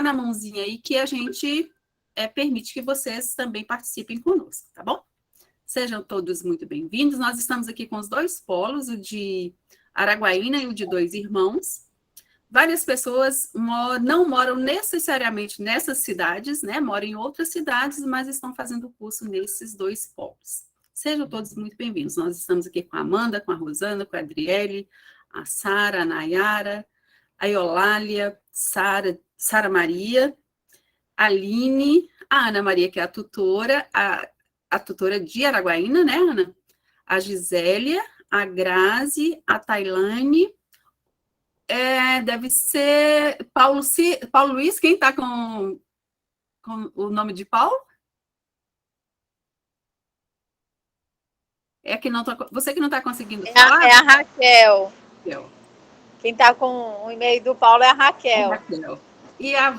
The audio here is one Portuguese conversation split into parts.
na mãozinha aí que a gente permite que vocês também participem conosco, tá bom? Sejam todos muito bem-vindos. Nós estamos aqui com os dois polos, o de Araguaína e o de Dois Irmãos. Várias pessoas não moram necessariamente nessas cidades, né? Moram em outras cidades, mas estão fazendo o curso nesses dois polos. Sejam todos muito bem-vindos. Nós estamos aqui com a Amanda, com a Rosana, com a Adriele, a Sara, a Nayara, a Iolália, Sara Maria, a Aline, a Ana Maria, que é a tutora de Araguaína, né, Ana? A Gisélia, a Grazi, a Tailane, deve ser Paulo Luiz, quem está com o nome de Paulo? Você que não está conseguindo falar? É a Raquel. Raquel. Quem está com o e-mail do Paulo é a Raquel. E a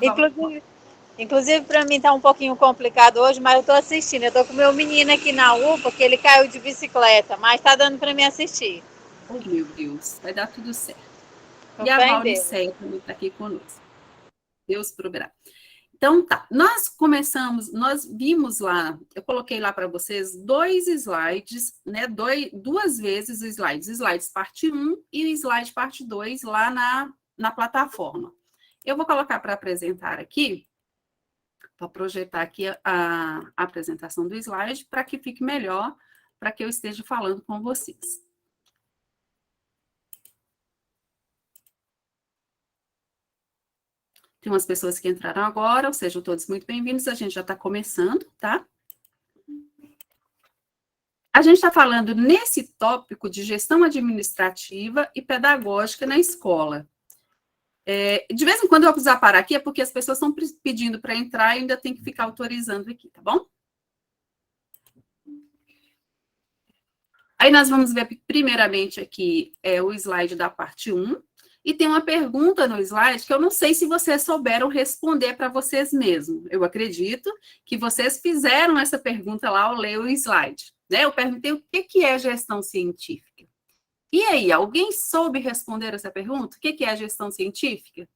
Inclusive, para mim está um pouquinho complicado hoje, mas eu estou assistindo. Eu estou com o meu menino aqui na UPA, que ele caiu de bicicleta, mas está dando para mim assistir. Oh, meu Deus, vai dar tudo certo. E a Mauricéia também está aqui conosco. Deus proverá. Então, tá. Nós vimos lá, eu coloquei lá para vocês 2 slides, né? 2 vezes os slides parte 1 e o slide parte 2 lá na plataforma. Eu vou colocar para apresentar aqui, para projetar aqui a apresentação do slide, para que fique melhor, para que eu esteja falando com vocês. Tem umas pessoas que entraram agora, ou sejam todos muito bem-vindos, a gente já está começando, tá? A gente está falando nesse tópico de gestão administrativa e pedagógica na escola. De vez em quando eu vou precisar parar aqui, é porque as pessoas estão pedindo para entrar e ainda tem que ficar autorizando aqui, tá bom? Aí nós vamos ver primeiramente aqui o slide da parte 1. E tem uma pergunta no slide que eu não sei se vocês souberam responder para vocês mesmos. Eu acredito que vocês fizeram essa pergunta lá ao ler o slide, né? Eu perguntei o que é gestão científica. E aí, alguém soube responder essa pergunta? O que é gestão científica?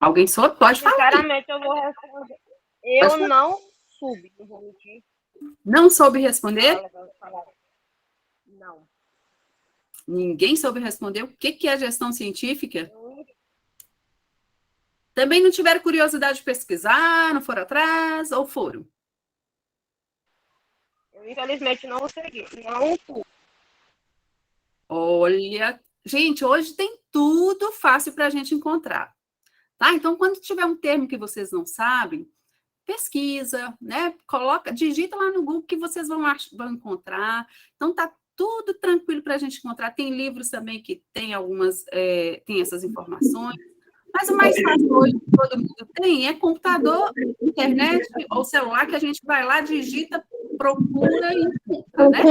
Alguém soube? Pode falar. Sinceramente, eu vou responder. Eu não soube, não vou mentir. Não soube responder? Não. Ninguém soube responder o que é gestão científica? Também não tiveram curiosidade de pesquisar, não foram atrás, ou foram? Eu, infelizmente, não segui. Não fui. Olha, gente, hoje tem tudo fácil para a gente encontrar. Tá? Então, quando tiver um termo que vocês não sabem, pesquisa, né? Digita lá no Google que vocês vão encontrar. Então, tá tudo tranquilo para a gente encontrar. Tem livros também que tem tem essas informações. Mas o mais fácil hoje que todo mundo tem é computador, internet ou celular, que a gente vai lá, digita, procura e encontra, né?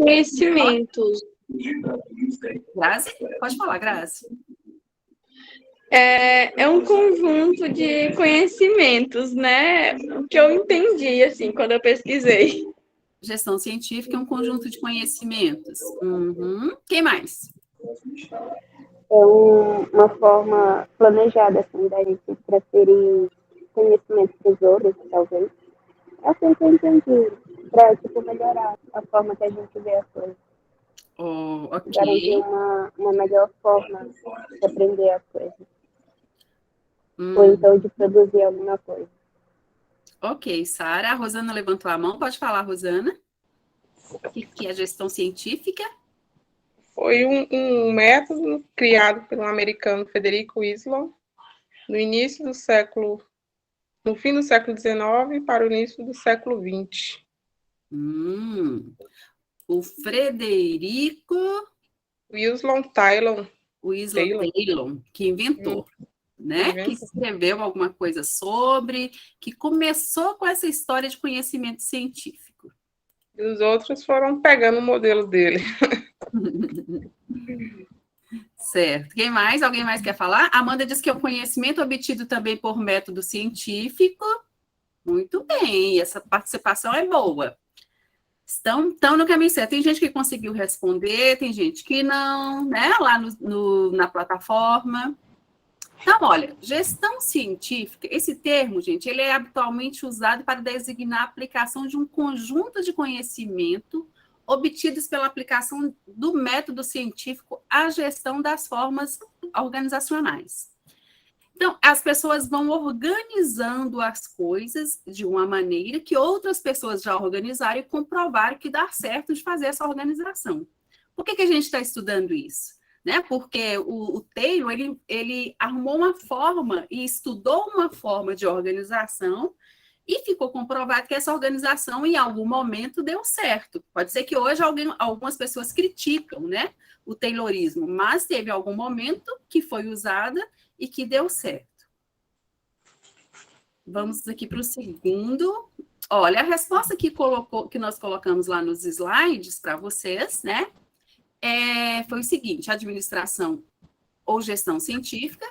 Conhecimentos. Grazi? Pode falar, Grazi. É um conjunto de conhecimentos, né? O que eu entendi, assim, quando eu pesquisei. Gestão científica é um conjunto de conhecimentos. Uhum. Quem mais? É uma forma planejada, assim, da gente transferir conhecimento para os outros, talvez. É assim que eu entendi, para, tipo, melhorar a forma que a gente vê as coisas. Oh, ok. Garantir uma melhor forma de aprender as coisas. Ou então de produzir alguma coisa. Ok, Sara. A Rosana levantou a mão. Pode falar, Rosana. O que é gestão científica? Foi um método criado pelo americano Frederico Winslow no fim do século XIX para o início do século XX. O Frederico Winslow Taylor, que inventou, né? Que escreveu alguma coisa sobre, que começou com essa história de conhecimento científico. E os outros foram pegando o modelo dele. Certo. Quem mais? Alguém mais quer falar? Amanda diz que é o conhecimento obtido também por método científico. Muito bem, essa participação é boa. Estão no caminho certo. Tem gente que conseguiu responder, tem gente que não, né? Lá na plataforma. Então, olha, gestão científica, esse termo, gente, ele é habitualmente usado para designar a aplicação de um conjunto de conhecimento obtidos pela aplicação do método científico à gestão das formas organizacionais. Então, as pessoas vão organizando as coisas de uma maneira que outras pessoas já organizaram e comprovaram que dá certo de fazer essa organização. Por que a gente está estudando isso? Né? Porque o Taylor, ele arrumou uma forma e estudou uma forma de organização e ficou comprovado que essa organização, em algum momento, deu certo. Pode ser que hoje algumas pessoas criticam, né, o Taylorismo, mas teve algum momento que foi usada e que deu certo. Vamos aqui para o segundo. Olha, a resposta que nós colocamos lá nos slides para vocês, né, foi o seguinte: administração ou gestão científica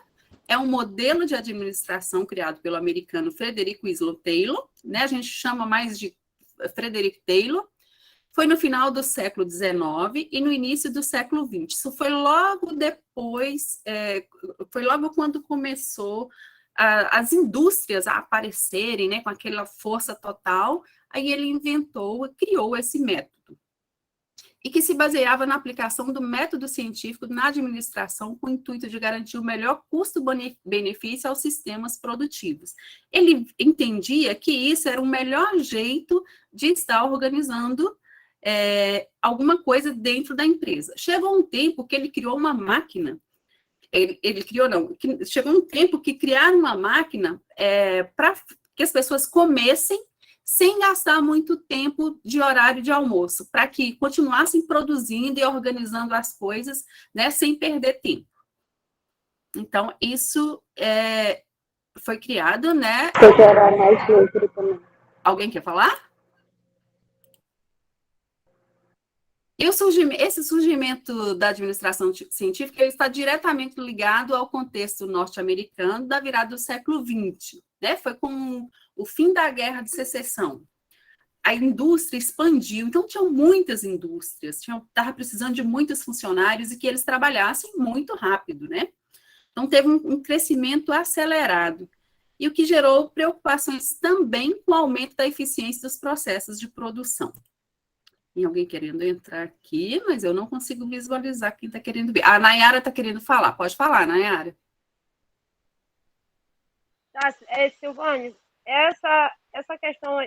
é um modelo de administração criado pelo americano Frederick Winslow Taylor, né? A gente chama mais de Frederick Taylor. Foi no final do século XIX e no início do século XX. Isso foi logo depois, foi logo quando começou as indústrias a aparecerem, né, com aquela força total. Aí ele criou esse método, e que se baseava na aplicação do método científico na administração com o intuito de garantir o melhor custo-benefício aos sistemas produtivos. Ele entendia que isso era o melhor jeito de estar organizando alguma coisa dentro da empresa. Chegou um tempo que ele criou uma máquina, chegou um tempo que criaram uma máquina para que as pessoas comessem sem gastar muito tempo de horário de almoço, para que continuassem produzindo e organizando as coisas, né, sem perder tempo. Então, isso foi criado, né? Para gerar mais lucro também. Alguém quer falar? E esse surgimento da administração científica ele está diretamente ligado ao contexto norte-americano da virada do século XX, né? Foi com o fim da Guerra de Secessão. A indústria expandiu, então tinham muitas indústrias, estava precisando de muitos funcionários e que eles trabalhassem muito rápido, né? Então teve um crescimento acelerado, e o que gerou preocupações também com o aumento da eficiência dos processos de produção. Tem alguém querendo entrar aqui, mas eu não consigo visualizar quem está querendo ver. A Nayara está querendo falar. Pode falar, Nayara. Silvane, essa questão...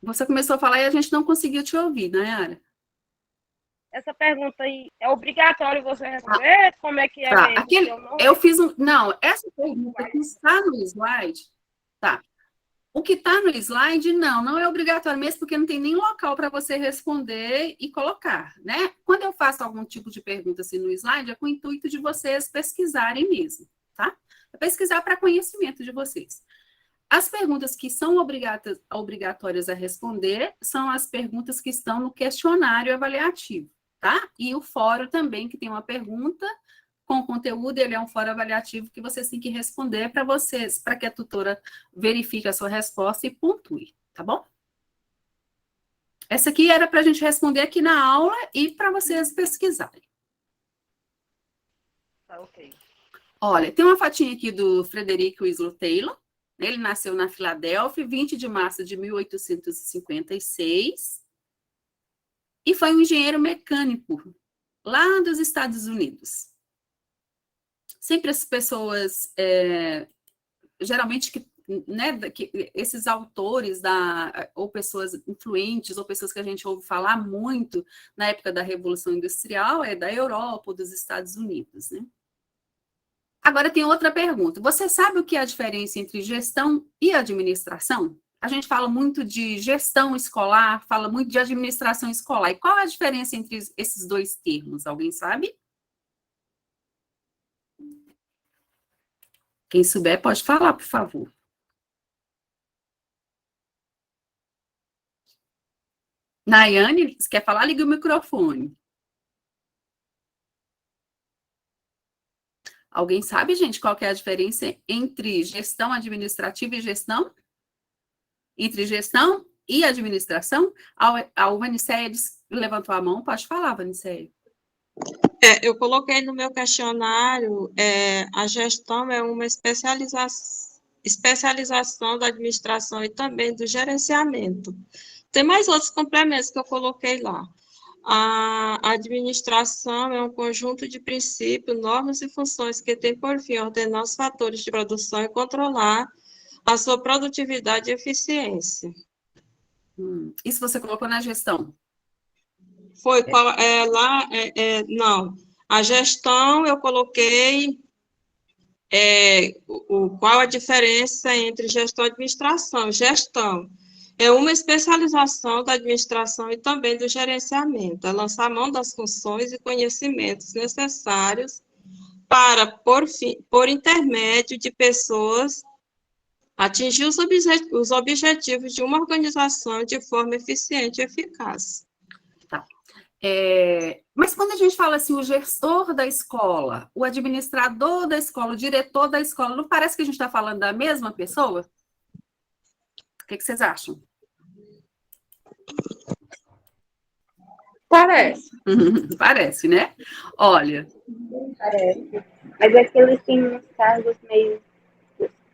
Você começou a falar e a gente não conseguiu te ouvir, Nayara. Essa pergunta aí, é obrigatório você responder? Como é que é mesmo? Eu fiz Não, essa pergunta que está no slide... Tá. O que está no slide, não é obrigatório mesmo, porque não tem nem local para você responder e colocar, né? Quando eu faço algum tipo de pergunta assim no slide, é com o intuito de vocês pesquisarem mesmo, tá? É pesquisar para conhecimento de vocês. As perguntas que são obrigatórias a responder são as perguntas que estão no questionário avaliativo, tá? E o fórum também, que tem uma pergunta com conteúdo, ele é um fórum avaliativo que vocês têm que responder para que a tutora verifique a sua resposta e pontue, tá bom? Essa aqui era para a gente responder aqui na aula e para vocês pesquisarem. Tá, ok. Olha, tem uma fotinha aqui do Frederick Winslow Taylor. Ele nasceu na Filadélfia, 20 de março de 1856, e foi um engenheiro mecânico lá dos Estados Unidos. Sempre as pessoas, geralmente, esses autores, ou pessoas influentes, ou pessoas que a gente ouve falar muito na época da Revolução Industrial, da Europa ou dos Estados Unidos, né? Agora tem outra pergunta. Você sabe o que é a diferença entre gestão e administração? A gente fala muito de gestão escolar, fala muito de administração escolar. E qual é a diferença entre esses dois termos? Alguém sabe? Quem souber pode falar, por favor. Nayane, você quer falar? Liga o microfone. Alguém sabe, gente, qual que é a diferença entre gestão administrativa e gestão? Entre gestão e administração? A Vanicéia levantou a mão. Pode falar, Vanicéia. Eu coloquei no meu questionário, a gestão é uma especialização da administração e também do gerenciamento. Tem mais outros complementos que eu coloquei lá. A administração é um conjunto de princípios, normas e funções que tem por fim ordenar os fatores de produção e controlar a sua produtividade e eficiência. Isso você colocou na gestão? Foi lá, não. A gestão eu coloquei qual a diferença entre gestão e administração. Gestão é uma especialização da administração e também do gerenciamento, é lançar mão das funções e conhecimentos necessários para, por intermédio de pessoas, atingir os objetivos de uma organização de forma eficiente e eficaz. Tá. Mas quando a gente fala assim, o gestor da escola, o administrador da escola, o diretor da escola, não parece que a gente está falando da mesma pessoa? O que vocês acham? Parece. Parece, né? Olha. Parece. Mas é que eles têm uns cargos meio,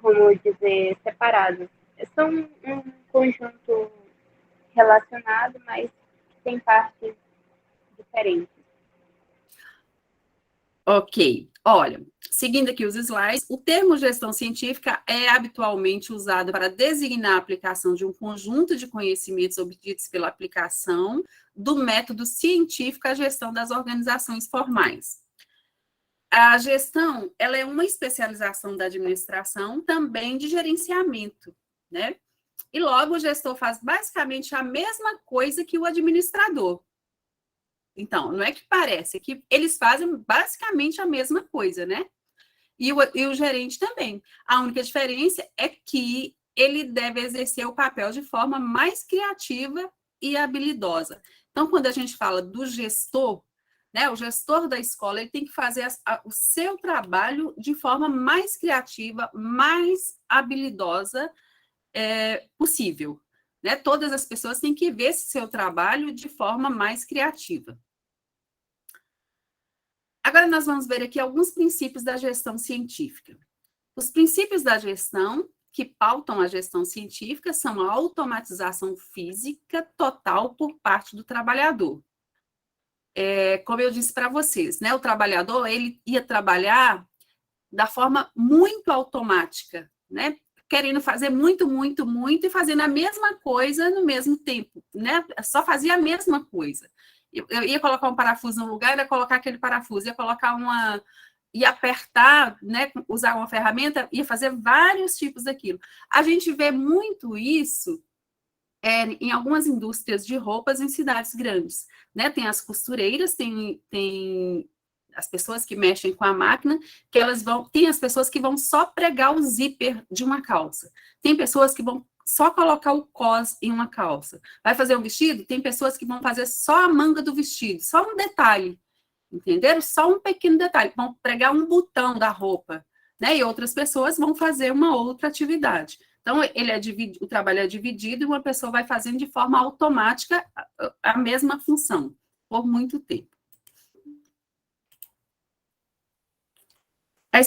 como dizer, separados. São um conjunto relacionado, mas tem partes diferentes. Ok. Olha, seguindo aqui os slides, o termo gestão científica é habitualmente usado para designar a aplicação de um conjunto de conhecimentos obtidos pela aplicação do método científico à gestão das organizações formais. A gestão, ela é uma especialização da administração, também de gerenciamento, né? E logo o gestor faz basicamente a mesma coisa que o administrador. Então, não é que parece, é que eles fazem basicamente a mesma coisa, né? E o gerente também. A única diferença é que ele deve exercer o papel de forma mais criativa e habilidosa. Então, quando a gente fala do gestor, né, o gestor da escola, ele tem que fazer o seu trabalho de forma mais criativa, mais habilidosa possível. Né? Todas as pessoas têm que ver esse seu trabalho de forma mais criativa. Agora nós vamos ver aqui alguns princípios da gestão científica. Os princípios da gestão que pautam a gestão científica são a automatização física total por parte do trabalhador. Como eu disse para vocês, né, o trabalhador ele ia trabalhar da forma muito automática, né, querendo fazer muito, muito, muito e fazendo a mesma coisa no mesmo tempo, né, só fazia a mesma coisa. Eu ia colocar um parafuso no lugar, ia colocar aquele parafuso, ia apertar, né, usar uma ferramenta, ia fazer vários tipos daquilo. A gente vê muito isso em algumas indústrias de roupas em cidades grandes, né? Tem as costureiras, tem as pessoas que mexem com a máquina, que tem as pessoas que vão só pregar o zíper de uma calça, tem pessoas que vão só colocar o cos em uma calça. Vai fazer um vestido? Tem pessoas que vão fazer só a manga do vestido, só um detalhe, entenderam? Só um pequeno detalhe, vão pregar um botão da roupa, né? E outras pessoas vão fazer uma outra atividade. Então, o trabalho é dividido e uma pessoa vai fazendo de forma automática a mesma função, por muito tempo. A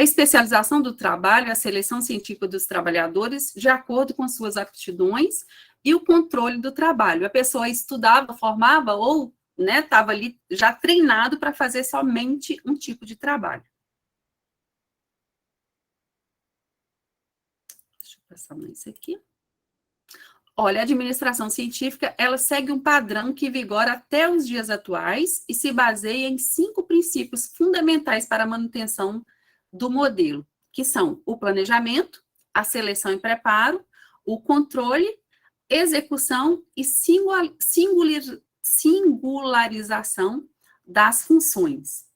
especialização do trabalho, a seleção científica dos trabalhadores, de acordo com suas aptidões e o controle do trabalho. A pessoa estudava, formava ou estava ali já treinado para fazer somente um tipo de trabalho. Deixa eu passar mais aqui. Olha, a administração científica, ela segue um padrão que vigora até os dias atuais e se baseia em 5 princípios fundamentais para a manutenção do modelo, que são o planejamento, a seleção e preparo, o controle, execução e singularização das funções.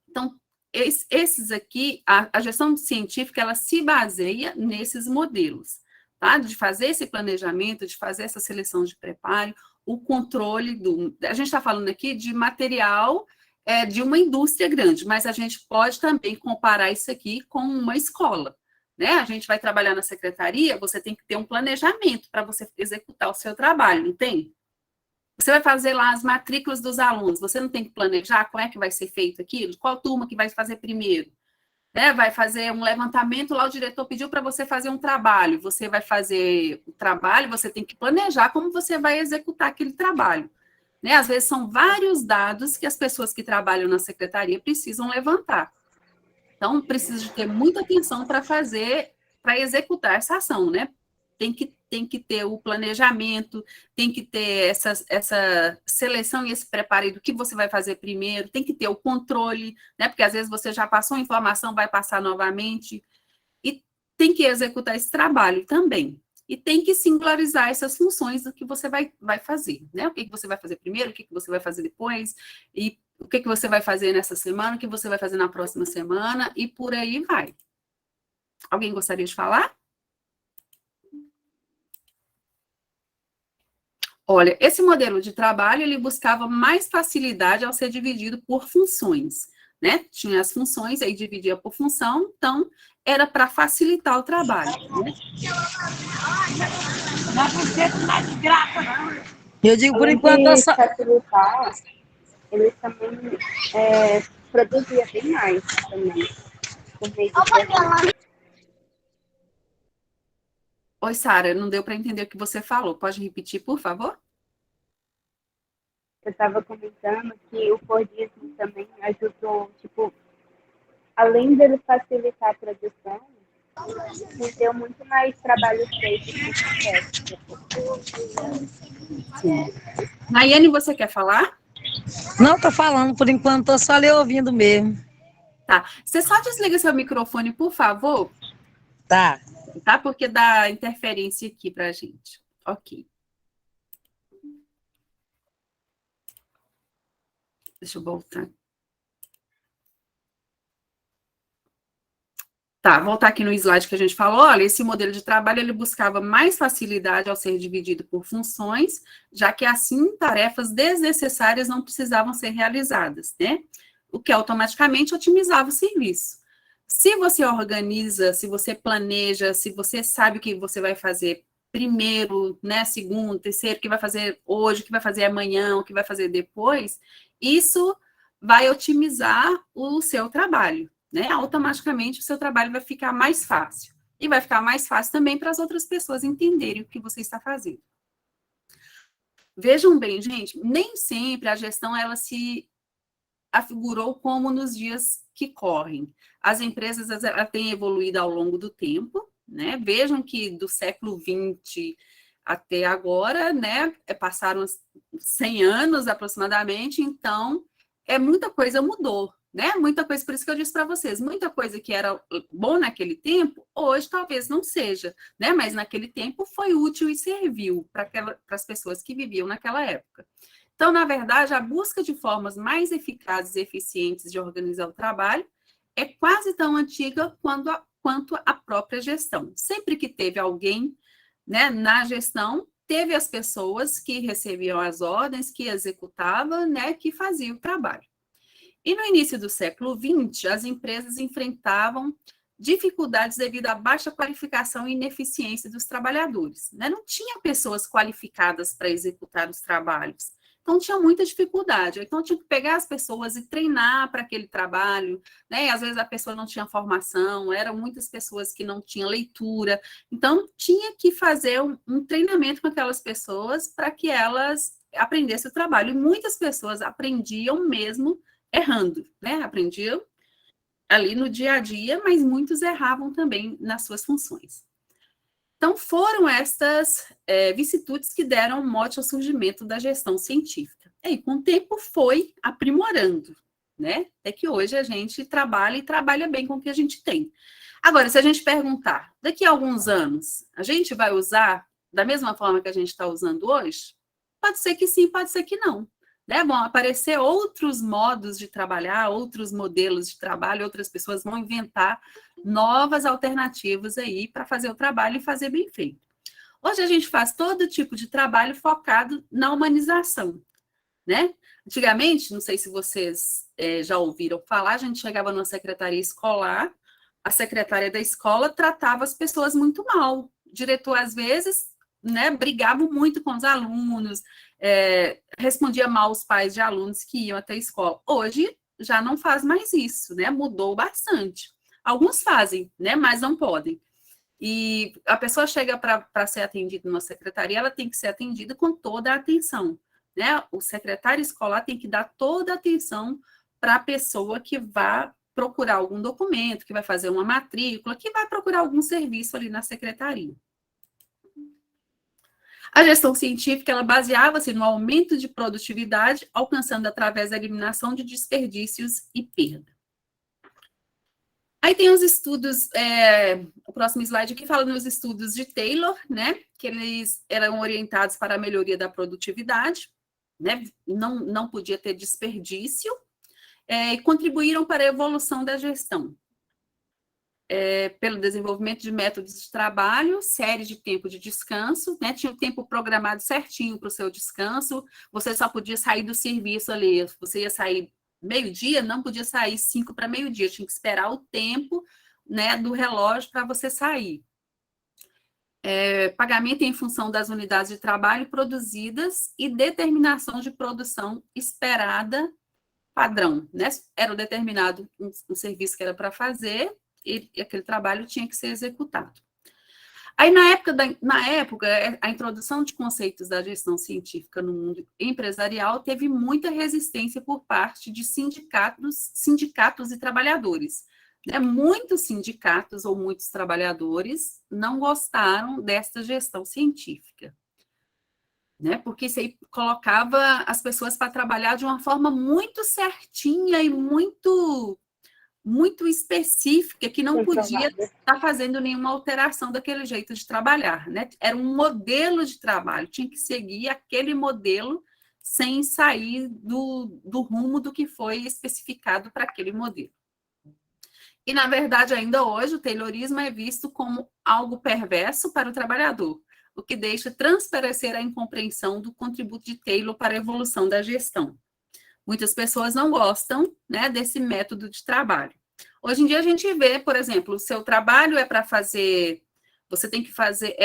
Então, esses aqui, a gestão científica, ela se baseia nesses modelos. Tá? De fazer esse planejamento, de fazer essa seleção de preparo, o controle a gente está falando aqui de material de uma indústria grande, mas a gente pode também comparar isso aqui com uma escola, né? A gente vai trabalhar na secretaria, você tem que ter um planejamento para você executar o seu trabalho, não tem? Você vai fazer lá as matrículas dos alunos, você não tem que planejar como é que vai ser feito aquilo? Qual turma que vai fazer primeiro? Né? Vai fazer um levantamento, lá o diretor pediu para você fazer um trabalho, você vai fazer o trabalho, você tem que planejar como você vai executar aquele trabalho. Né? Às vezes são vários dados que as pessoas que trabalham na secretaria precisam levantar. Então, precisa de ter muita atenção para executar essa ação, né? Tem que ter o planejamento, tem que ter essa seleção e esse preparo do que você vai fazer primeiro, tem que ter o controle, né? Porque às vezes você já passou a informação, vai passar novamente, e tem que executar esse trabalho também. E tem que singularizar essas funções do que você vai fazer, né? O que você vai fazer primeiro, o que você vai fazer depois, e o que você vai fazer nessa semana, o que você vai fazer na próxima semana, e por aí vai. Alguém gostaria de falar? Olha, esse modelo de trabalho, ele buscava mais facilidade ao ser dividido por funções, né? Tinha as funções, aí dividia por função, então era para facilitar o trabalho, né? Eu digo, por Além enquanto, de facilitar, eles também produziam bem mais também. Por meio de Oi, Sara, não deu para entender o que você falou. Pode repetir, por favor? eu estava comentando que o Fordismo também ajudou, tipo, além dele facilitar a produção, me deu muito mais trabalho feito no processo. Nayane, você quer falar? Não, tô falando, por enquanto, tô só lhe ouvindo mesmo. Tá. Você só desliga seu microfone, por favor? Tá. Tá? Porque dá interferência aqui pra gente. Ok. Deixa eu voltar. Tá, voltar aqui no slide que a gente falou. Olha, esse modelo de trabalho, ele buscava mais facilidade ao ser dividido por funções, já que assim tarefas desnecessárias não precisavam ser realizadas, né? O que automaticamente otimizava o serviço. Se você organiza, se você planeja, se você sabe o que você vai fazer primeiro, né, segundo, terceiro, o que vai fazer hoje, o que vai fazer amanhã, o que vai fazer depois, isso vai otimizar o seu trabalho, né? Automaticamente o seu trabalho vai ficar mais fácil. E vai ficar mais fácil também para as outras pessoas entenderem o que você está fazendo. Vejam bem, gente, nem sempre a gestão ela se afigurou como nos dias que correm. As empresas têm evoluído ao longo do tempo, né? Vejam que do século XX até agora, né, passaram 100 anos aproximadamente, então muita coisa mudou, né? Muita coisa, por isso que eu disse para vocês, muita coisa que era bom naquele tempo, hoje talvez não seja, né? Mas naquele tempo foi útil e serviu para as pessoas que viviam naquela época. Então, na verdade, a busca de formas mais eficazes e eficientes de organizar o trabalho é quase tão antiga quanto a própria gestão. Sempre que teve alguém, né, na gestão, teve as pessoas que recebiam as ordens, que executavam, né, que faziam o trabalho. E no início do século XX, as empresas enfrentavam dificuldades devido à baixa qualificação e ineficiência dos trabalhadores, né? Não tinha pessoas qualificadas para executar os trabalhos. Então, tinha muita dificuldade. Então, tinha que pegar as pessoas e treinar para aquele trabalho, né? E, às vezes, a pessoa não tinha formação, eram muitas pessoas que não tinham leitura. Então, tinha que fazer um treinamento com aquelas pessoas para que elas aprendessem o trabalho. E muitas pessoas aprendiam mesmo errando, né? Aprendiam ali no dia a dia, mas muitos erravam também nas suas funções. Então, foram estas vicissitudes que deram mote ao surgimento da gestão científica. E com o tempo foi aprimorando, né? Até que hoje a gente trabalha e trabalha bem com o que a gente tem. Agora, se a gente perguntar, daqui a alguns anos, a gente vai usar da mesma forma que a gente está usando hoje? Pode ser que sim, pode ser que não. Né? Vão aparecer outros modos de trabalhar, outros modelos de trabalho, outras pessoas vão inventar novas alternativas aí para fazer o trabalho e fazer bem feito. Hoje a gente faz todo tipo de trabalho focado na humanização, né? Antigamente, não sei se vocês já ouviram falar, a gente chegava numa secretaria escolar, a secretária da escola tratava as pessoas muito mal. O diretor, às vezes, né, brigava muito com os alunos, respondia mal os pais de alunos que iam até a escola. Hoje, já não faz mais isso, né? Mudou bastante. Alguns fazem, né? Mas não podem. E a pessoa chega para ser atendida numa secretaria, ela tem que ser atendida com toda a atenção, né? O secretário escolar tem que dar toda a atenção para a pessoa que vai procurar algum documento, que vai fazer uma matrícula, que vai procurar algum serviço ali na secretaria. A gestão científica, ela baseava-se no aumento de produtividade, alcançando através da eliminação de desperdícios e perda. Aí tem os estudos, o próximo slide aqui fala nos estudos de Taylor, né, que eles eram orientados para a melhoria da produtividade, né, não podia ter desperdício, e contribuíram para a evolução da gestão. Pelo desenvolvimento de métodos de trabalho, série de tempo de descanso, né? Tinha o tempo programado certinho para o seu descanso, você só podia sair do serviço ali, você ia sair meio-dia, não podia sair 5 para meio-dia, tinha que esperar o tempo, né, do relógio para você sair. Pagamento em função das unidades de trabalho produzidas e determinação de produção esperada padrão, né? Era determinado um serviço que era para fazer, e aquele trabalho tinha que ser executado. Aí, na época, a introdução de conceitos da gestão científica no mundo empresarial teve muita resistência por parte de sindicatos e trabalhadores. Né? Muitos sindicatos ou muitos trabalhadores não gostaram desta gestão científica. Né? Porque isso aí colocava as pessoas para trabalhar de uma forma muito certinha e muito específica, que não podia estar fazendo nenhuma alteração daquele jeito de trabalhar, né? Era um modelo de trabalho, tinha que seguir aquele modelo sem sair do rumo do que foi especificado para aquele modelo. E, na verdade, ainda hoje, o Taylorismo é visto como algo perverso para o trabalhador, o que deixa transparecer a incompreensão do contributo de Taylor para a evolução da gestão. Muitas pessoas não gostam, né, desse método de trabalho. Hoje em dia a gente vê, por exemplo, o seu trabalho é para fazer, você tem que fazer,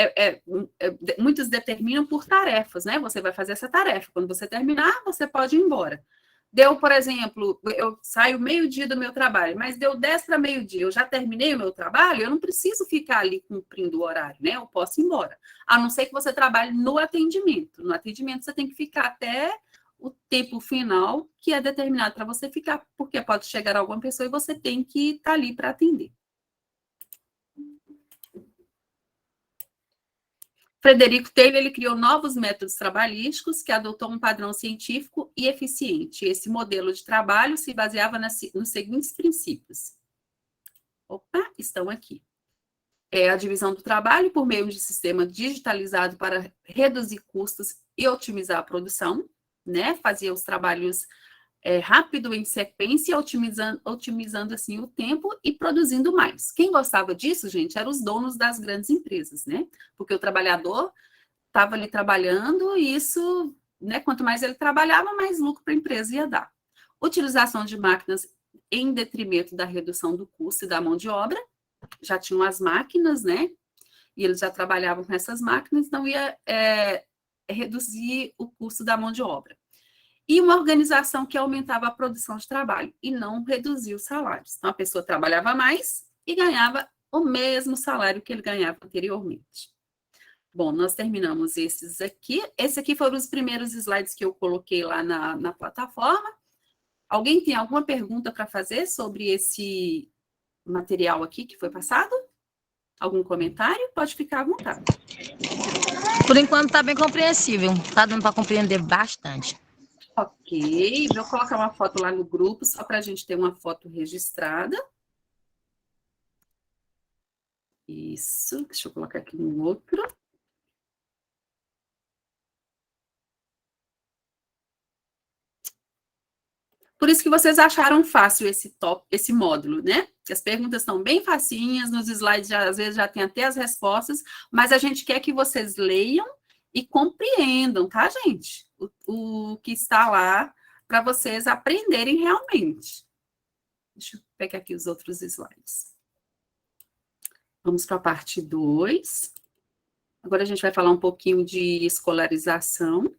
muitos determinam por tarefas, né? Você vai fazer essa tarefa. Quando você terminar, você pode ir embora. Deu, por exemplo, eu saio meio-dia do meu trabalho, mas deu 10 para meio-dia, eu já terminei o meu trabalho, eu não preciso ficar ali cumprindo o horário, né? Eu posso ir embora. A não ser que você trabalhe no atendimento. No atendimento você tem que ficar até o tempo final que é determinado para você ficar, porque pode chegar alguma pessoa e você tem que estar ali para atender. Frederico Taylor, ele criou novos métodos trabalhísticos que adotou um padrão científico e eficiente. Esse modelo de trabalho se baseava nos seguintes princípios. Opa, estão aqui. A divisão do trabalho por meio de sistema digitalizado para reduzir custos e otimizar a produção, né? Fazia os trabalhos rápido, em sequência, otimizando assim o tempo e produzindo mais. Quem gostava disso, gente, eram os donos das grandes empresas, né? Porque o trabalhador estava ali trabalhando e isso, né? Quanto mais ele trabalhava, mais lucro para a empresa ia dar. Utilização de máquinas em detrimento da redução do custo e da mão de obra. Já tinham as máquinas, né? E eles já trabalhavam com essas máquinas, então ia reduzir o custo da mão de obra. E uma organização que aumentava a produção de trabalho e não reduzia os salários. Então, a pessoa trabalhava mais e ganhava o mesmo salário que ele ganhava anteriormente. Bom, nós terminamos esses aqui. Esses aqui foram os primeiros slides que eu coloquei lá na plataforma. Alguém tem alguma pergunta para fazer sobre esse material aqui que foi passado? Algum comentário? Pode ficar à vontade. Por enquanto está bem compreensível. Está dando para compreender bastante. Ok, vou colocar uma foto lá no grupo, só para a gente ter uma foto registrada. Isso, deixa eu colocar aqui um outro. Por isso que vocês acharam fácil esse módulo, né? As perguntas estão bem facinhas, nos slides às vezes já tem até as respostas, mas a gente quer que vocês leiam e compreendam, tá, gente? O que está lá para vocês aprenderem realmente. Deixa eu pegar aqui os outros slides. Vamos para a parte 2. Agora a gente vai falar um pouquinho de escolarização.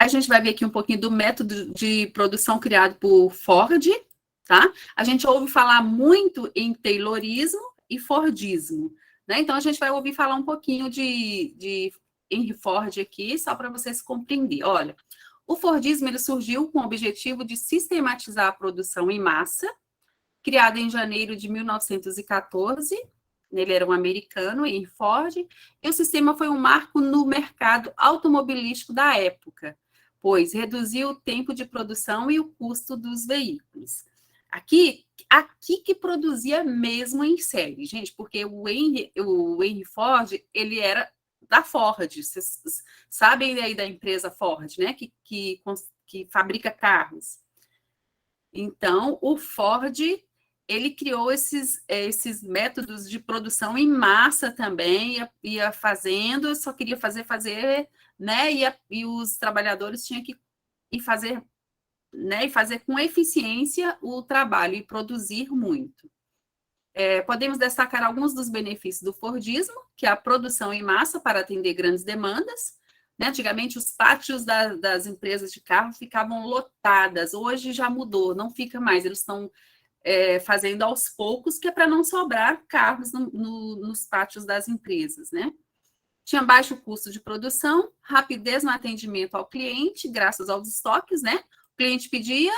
A gente vai ver aqui um pouquinho do método de produção criado por Ford, tá? A gente ouve falar muito em Taylorismo e Fordismo, né? Então, a gente vai ouvir falar um pouquinho de Henry Ford aqui, só para vocês compreenderem. Olha, o Fordismo ele surgiu com o objetivo de sistematizar a produção em massa, criado em janeiro de 1914. Ele era um americano, Henry Ford, e o sistema foi um marco no mercado automobilístico da época, pois reduziu o tempo de produção e o custo dos veículos. Aqui que produzia mesmo em série, gente, porque o Henry Ford, ele era da Ford, vocês sabem aí da empresa Ford, né, que fabrica carros. Então, o Ford, ele criou esses métodos de produção em massa também, ia fazendo, só queria fazer, né, e os trabalhadores tinham que ir fazer, né, e fazer com eficiência o trabalho e produzir muito. Podemos destacar alguns dos benefícios do Fordismo, que é a produção em massa para atender grandes demandas, né? Antigamente, os pátios das empresas de carro ficavam lotadas, hoje já mudou, não fica mais, eles estão fazendo aos poucos, que é para não sobrar carros nos pátios das empresas, né? Tinha baixo custo de produção, rapidez no atendimento ao cliente, graças aos estoques, né? O cliente pedia,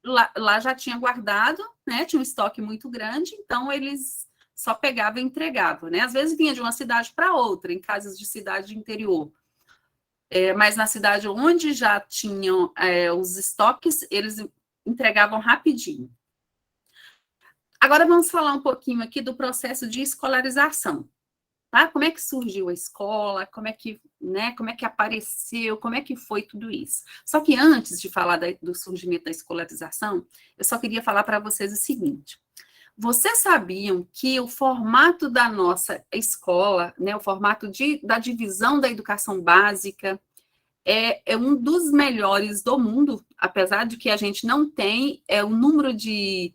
lá já tinha guardado, né? Tinha um estoque muito grande, então eles só pegavam e entregavam, né? Às vezes vinha de uma cidade para outra, em casas de cidade de interior. Mas na cidade onde já tinham os estoques, eles entregavam rapidinho. Agora vamos falar um pouquinho aqui do processo de escolarização. Tá? Como é que surgiu a escola, como é que apareceu, como é que foi tudo isso. Só que antes de falar do surgimento da escolarização, eu só queria falar para vocês o seguinte. Vocês sabiam que o formato da nossa escola, né, o formato da divisão da educação básica, é um dos melhores do mundo, apesar de que a gente não tem o número de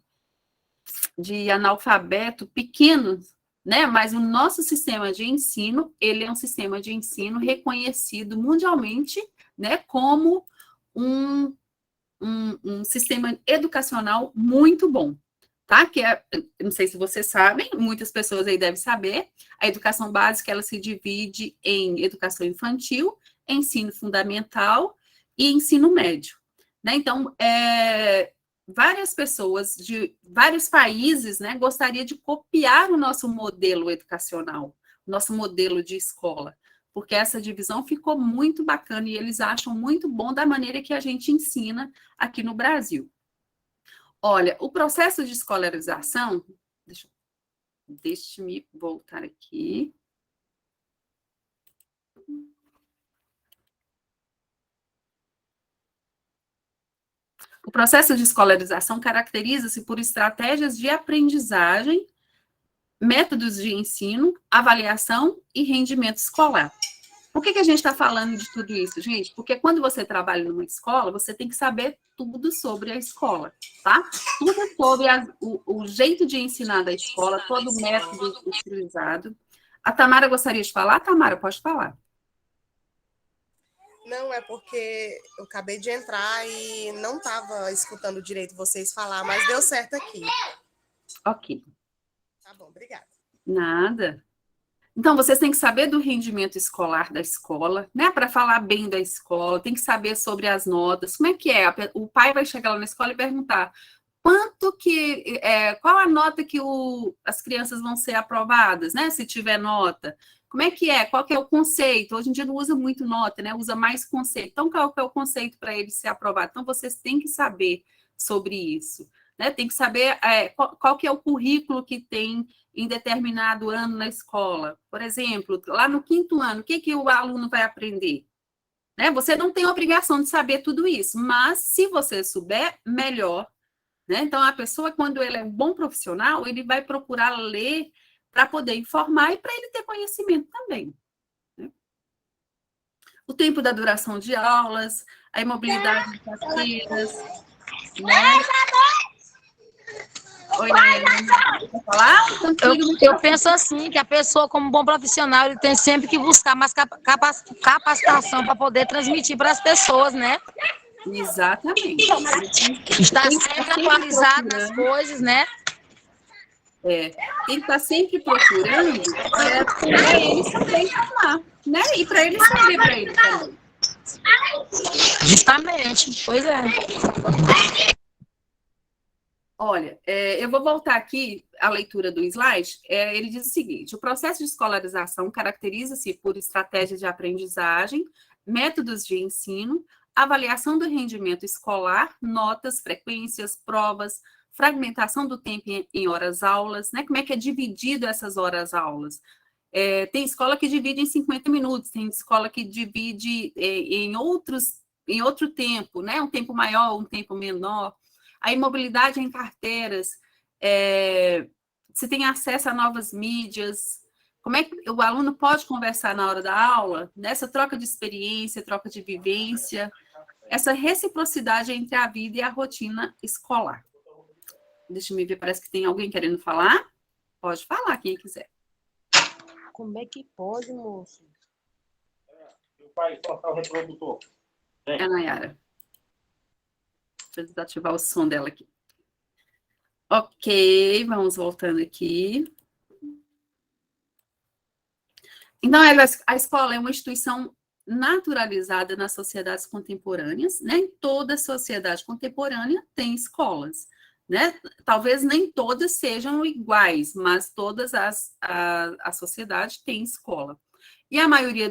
analfabeto pequeno, né? Mas o nosso sistema de ensino, ele é um sistema de ensino reconhecido mundialmente, né, como um sistema educacional muito bom, tá? Que não sei se vocês sabem, muitas pessoas aí devem saber, a educação básica, ela se divide em educação infantil, ensino fundamental e ensino médio, né? Então, várias pessoas de vários países, né, gostariam de copiar o nosso modelo educacional, o nosso modelo de escola, porque essa divisão ficou muito bacana e eles acham muito bom da maneira que a gente ensina aqui no Brasil. Olha, o processo de escolarização, deixa-me voltar aqui. O processo de escolarização caracteriza-se por estratégias de aprendizagem, métodos de ensino, avaliação e rendimento escolar. Por que a gente está falando de tudo isso, gente? Porque quando você trabalha numa escola, você tem que saber tudo sobre a escola, tá? Tudo sobre o jeito de ensinar da escola, todo o método utilizado. A Tamara gostaria de falar? Tamara, pode falar. Não, é porque eu acabei de entrar e não estava escutando direito vocês falar, mas deu certo aqui. Ok. Tá bom, obrigada. Nada. Então, vocês têm que saber do rendimento escolar da escola, né? Para falar bem da escola, tem que saber sobre as notas. Como é que é? O pai vai chegar lá na escola e perguntar qual a nota que as crianças vão ser aprovadas, né? Se tiver nota. Como é que é? Qual que é o conceito? Hoje em dia não usa muito nota, né? Usa mais conceito. Então, qual que é o conceito para ele ser aprovado? Então, vocês têm que saber sobre isso, né? Tem que saber qual que é o currículo que tem em determinado ano na escola. Por exemplo, lá no 5º ano, o que o aluno vai aprender? Né? Você não tem obrigação de saber tudo isso, mas se você souber, melhor. Né? Então, a pessoa, quando ele é um bom profissional, ele vai procurar ler para poder informar e para ele ter conhecimento também. Né? O tempo da duração de aulas, a imobilidade de carteiras. Né? Oi, Nayane. Quer falar? Então eu penso assim, que a pessoa, como bom profissional, ele tem sempre que buscar mais capacitação para poder transmitir para as pessoas, né? Exatamente. Está sempre atualizado nas coisas, né? Tem que estar sempre procurando para ele saber informar, né? E para ele saber para ele também. Justamente, pois é. Olha, eu vou voltar aqui à leitura do slide. Ele diz o seguinte: o processo de escolarização caracteriza-se por estratégia de aprendizagem, métodos de ensino, avaliação do rendimento escolar, notas, frequências, provas, fragmentação do tempo em horas-aulas, né? Como é que é dividido essas horas-aulas? Tem escola que divide em 50 minutos, tem escola que divide em outro tempo, né? Um tempo maior, um tempo menor. A mobilidade em carteiras, se tem acesso a novas mídias, como é que o aluno pode conversar na hora da aula, nessa troca de experiência, troca de vivência, essa reciprocidade entre a vida e a rotina escolar. Deixa eu me ver, parece que tem alguém querendo falar. Pode falar, quem quiser. Como é que pode, moço? Meu pai colocar o reprodutor. É a Nayara. Deixa eu desativar o som dela aqui. Ok, vamos voltando aqui. Então, a escola é uma instituição naturalizada nas sociedades contemporâneas, né? Em toda sociedade contemporânea tem escolas, né? Talvez nem todas sejam iguais, mas todas a sociedade tem escola. E a maioria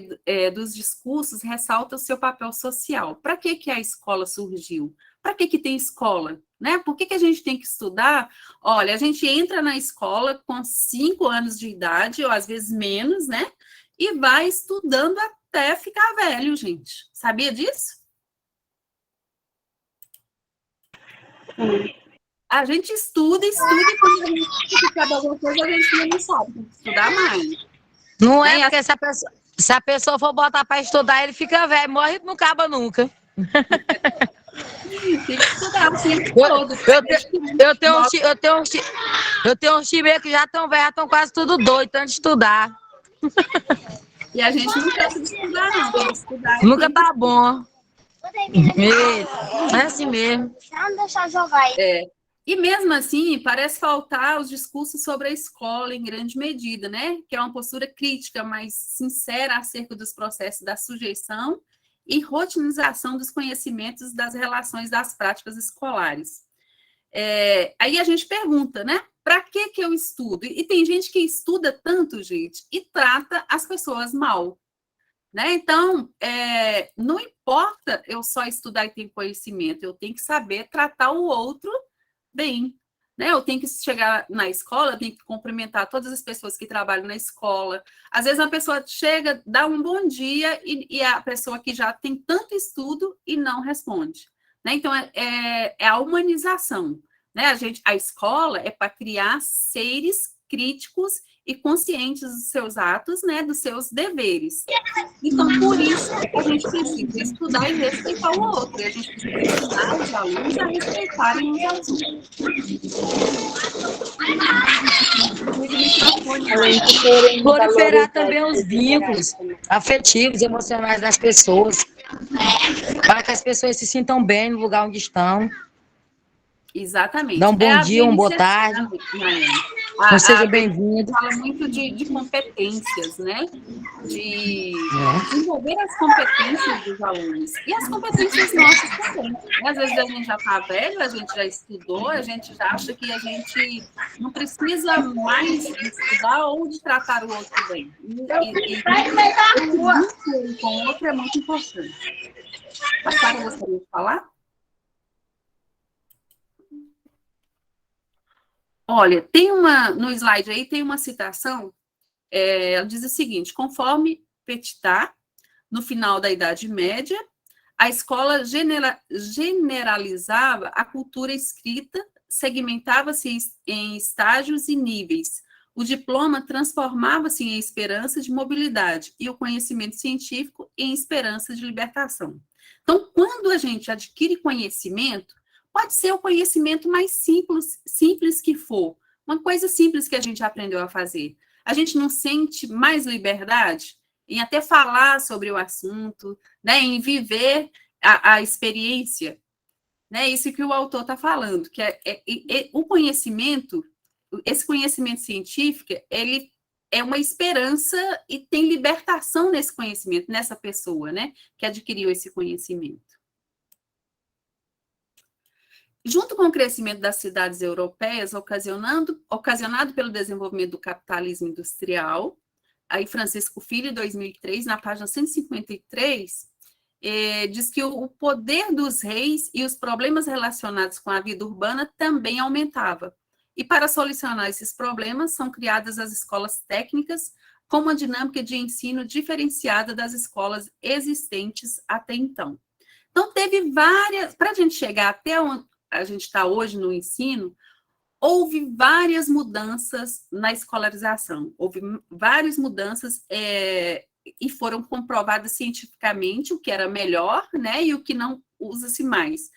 dos discursos ressalta o seu papel social. Para que a escola surgiu? Para que tem escola? Né? Por que a gente tem que estudar? Olha, a gente entra na escola com 5 anos de idade, ou às vezes menos, né? E vai estudando até ficar velho, gente. Sabia disso? A gente estuda, e quando a gente ficar alguma coisa, a gente não sabe, tem que estudar mais. Não é, porque se a pessoa for botar para estudar, ele fica velho, morre e não acaba nunca. Tem que estudar o tempo todo. Eu tenho uns times que já estão velhos, já estão quase tudo doido, tanto de estudar. E a gente não cansa de estudar, não. Tem que estudar. Nunca tá bom. É assim mesmo. Não deixar jogar aí. E mesmo assim, parece faltar os discursos sobre a escola em grande medida, né? Que é uma postura crítica, mas sincera acerca dos processos da sujeição e rotinização dos conhecimentos das relações das práticas escolares. Aí a gente pergunta, né? Para que eu estudo? E tem gente que estuda tanto, gente, e trata as pessoas mal. Né? Então, não importa eu só estudar e ter conhecimento, eu tenho que saber tratar o outro bem. Né? Eu tenho que chegar na escola, eu tenho que cumprimentar todas as pessoas que trabalham na escola. Às vezes a pessoa chega, dá um bom dia e a pessoa que já tem tanto estudo e não responde. Né? Então, é a humanização. Né? A escola é para criar seres críticos e conscientes dos seus atos, né, dos seus deveres. Então, por isso, a gente precisa estudar e respeitar o outro. E a gente precisa ensinar os alunos a respeitarem os outros. Proliferar também os vínculos afetivos, emocionais das pessoas, para que as pessoas se sintam bem no lugar onde estão. Exatamente. Dá um bom dia, uma boa tarde. Seja bem-vindo. Fala muito de competências, né? De desenvolver as competências dos alunos. E as competências nossas também. Às vezes a gente já está velho, a gente já estudou, a gente já acha que a gente não precisa mais de estudar ou de tratar o outro bem. E com o outro é muito importante. A Sara gostaria de falar? Olha, no slide aí tem uma citação, ela diz o seguinte: conforme Petitat, no final da Idade Média, a escola generalizava a cultura escrita, segmentava-se em estágios e níveis. O diploma transformava-se em esperança de mobilidade e o conhecimento científico em esperança de libertação. Então, quando a gente adquire conhecimento, pode ser o conhecimento mais simples que for, Uma coisa simples que a gente aprendeu a fazer. A gente não sente mais liberdade em até falar sobre o assunto, né, em viver a experiência, né, isso que o autor está falando, que o conhecimento, esse conhecimento científico, ele é uma esperança e tem libertação nesse conhecimento, nessa pessoa, né, que adquiriu esse conhecimento. Junto com o crescimento das cidades europeias, ocasionado pelo desenvolvimento do capitalismo industrial, aí Francisco Filho, em 2003, na página 153, diz que o poder dos reis e os problemas relacionados com a vida urbana também aumentava. E para solucionar esses problemas, são criadas as escolas técnicas com uma dinâmica de ensino diferenciada das escolas existentes até então. Então, teve várias... Para a gente chegar até onde a gente está hoje no ensino, houve várias mudanças na escolarização, houve várias mudanças e foram comprovadas cientificamente o que era melhor, né, e o que não usa-se mais,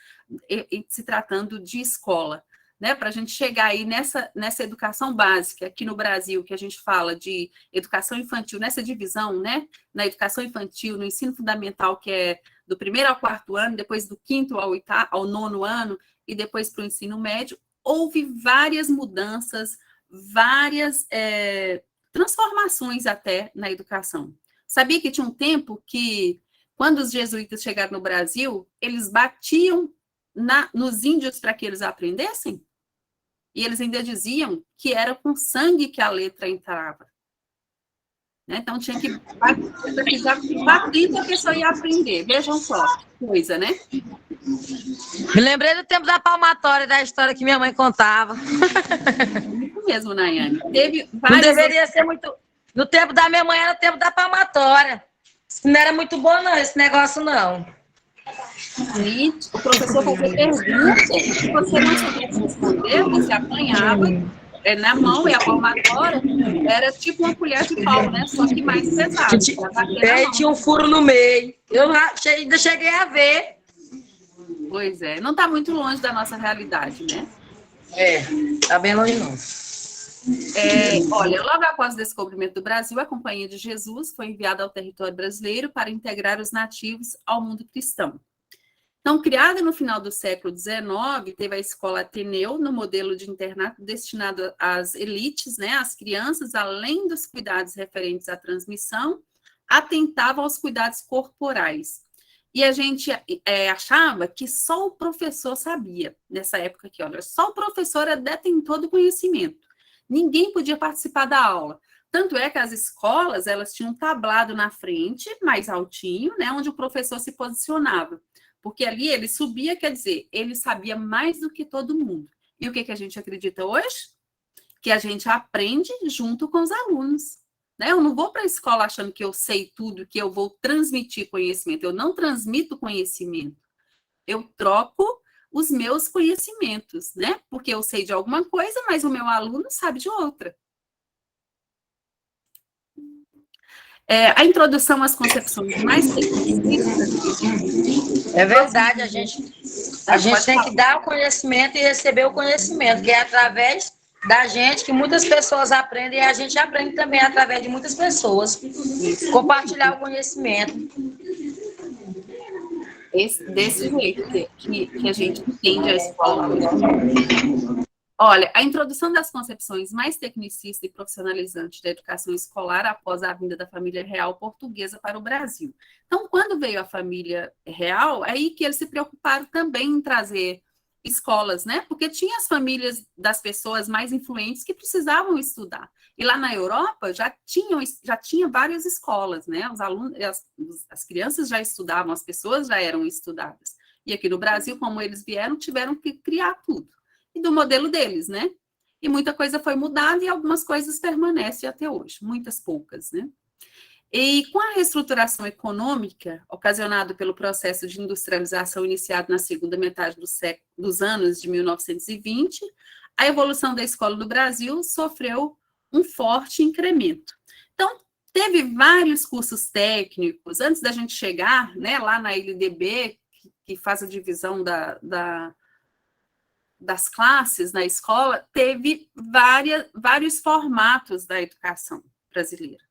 se tratando de escola, né, para a gente chegar aí nessa educação básica, aqui no Brasil, que a gente fala de educação infantil, nessa divisão, né, na educação infantil, no ensino fundamental, que é do 1º ao 4º ano, depois do 5º ao 9º ano, e depois para o ensino médio, houve várias mudanças, várias transformações até na educação. Sabia que tinha um tempo que, quando os jesuítas chegaram no Brasil, eles batiam nos índios para que eles aprendessem? E eles ainda diziam que era com sangue que a letra entrava. Né? Então, tinha que bater que a pessoa ia aprender. Vejam só, coisa, né? Me lembrei do tempo da palmatória, da história que minha mãe contava. Isso mesmo, Nayane. Teve várias... Não deveria ser muito... No tempo da minha mãe era o tempo da palmatória. Não era muito bom, não, esse negócio, não. E o professor fazia perguntas, se você não soubesse responder, você apanhava na mão, e a palmatória era tipo uma colher de pau, né? Só que mais pesado. Tinha um furo no meio. Eu ainda cheguei a ver. Pois é, não está muito longe da nossa realidade, né? Está bem longe não. Olha, logo após o descobrimento do Brasil, a Companhia de Jesus foi enviada ao território brasileiro para integrar os nativos ao mundo cristão. Então, criada no final do século XIX, teve a Escola Ateneu, no modelo de internato destinado às elites, né? As crianças, além dos cuidados referentes à transmissão, atentavam aos cuidados corporais. E a gente achava que só o professor sabia, nessa época aqui, olha, só o professor era detentor do conhecimento. Ninguém podia participar da aula. Tanto é que as escolas, elas tinham um tablado na frente, mais altinho, né, onde o professor se posicionava. Porque ali ele subia, quer dizer, ele sabia mais do que todo mundo. E o que a gente acredita hoje? Que a gente aprende junto com os alunos. Né? Eu não vou para a escola achando que eu sei tudo, que eu vou transmitir conhecimento. Eu não transmito conhecimento. Eu troco os meus conhecimentos, né? Porque eu sei de alguma coisa, mas o meu aluno sabe de outra. A introdução às concepções mais tecnicistas. É verdade, a gente tem que dar o conhecimento e receber o conhecimento, que é através da gente que muitas pessoas aprendem, e a gente aprende também através de muitas pessoas. Compartilhar o conhecimento. Desse jeito que a gente entende a escola. Olha, a introdução das concepções mais tecnicistas e profissionalizantes da educação escolar após a vinda da família real portuguesa para o Brasil. Então, quando veio a família real, aí que eles se preocuparam também em trazer escolas, né? Porque tinha as famílias das pessoas mais influentes que precisavam estudar. E lá na Europa já tinha várias escolas, né? Os alunos, as crianças já estudavam, as pessoas já eram estudadas. E aqui no Brasil, como eles vieram, tiveram que criar tudo. E do modelo deles, né? E muita coisa foi mudada e algumas coisas permanecem até hoje, muitas poucas, né? E com a reestruturação econômica, ocasionado pelo processo de industrialização iniciado na segunda metade dos anos de 1920, a evolução da escola no Brasil sofreu um forte incremento. Então, teve vários cursos técnicos, antes da gente chegar, né, lá na LDB, que faz a divisão das classes na escola, teve vários formatos da educação brasileira.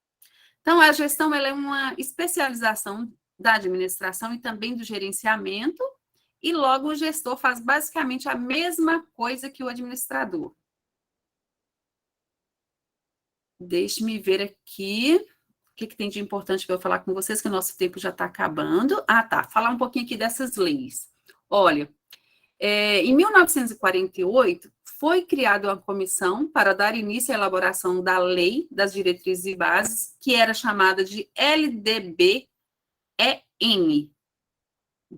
Então, a gestão ela é uma especialização da administração e também do gerenciamento, e logo o gestor faz basicamente a mesma coisa que o administrador. Deixe-me ver aqui o que tem de importante para eu falar com vocês, que o nosso tempo já está acabando. Ah, tá. Falar um pouquinho aqui dessas leis. Olha, em 1948, foi criada uma comissão para dar início à elaboração da Lei das Diretrizes e Bases, que era chamada de LDB-EN,